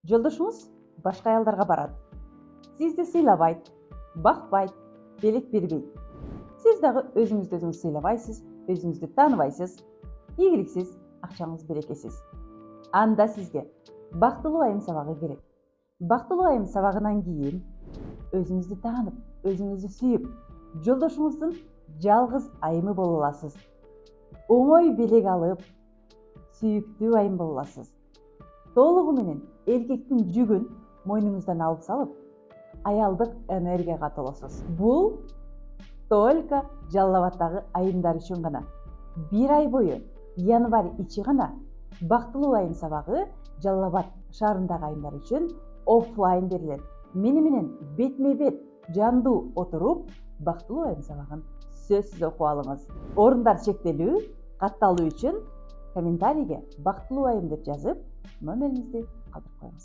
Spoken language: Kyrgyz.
Жолдошуңуз башка аялдарга барат. Сизди сыйлабайт, бакпайт, белек бербейт. Сиз дагы өзүңүздү сыйлабайсыз, өзүңүздү тааныбайсыз, ийгиликсиз, акчаңыз берекесиз. Анда сизге бактылуу айым сабагы керек. Бактылуу айым сабагынан кийин өзүңүздү таанып, өзүңүздү сүйүп, жолдошуңуздун жалгыз айымы боло аласыз. Оңой белек алып, сүйүктүү айым боло аласыз. Толугу менен эркектин жүгүн мойнуңуздан алып салып, аялдык энергияга толосуз. Бул только Жалал Абадтагы айымдар үчүн гана. Бир ай бою, январь ичи гана бактылуу айым сабагы Жалал Абад шаарындагы айымдар үчүн оффлайн берилет. Мени менен бетме бет жандуу отуруп, бактылуу айым сабагын сөзсүз окуп алыңыз. Орундар чектелүү, катталуу үчүн комментарийге бактылуу айым деп жазып, номериңизди калтырып коюңуз.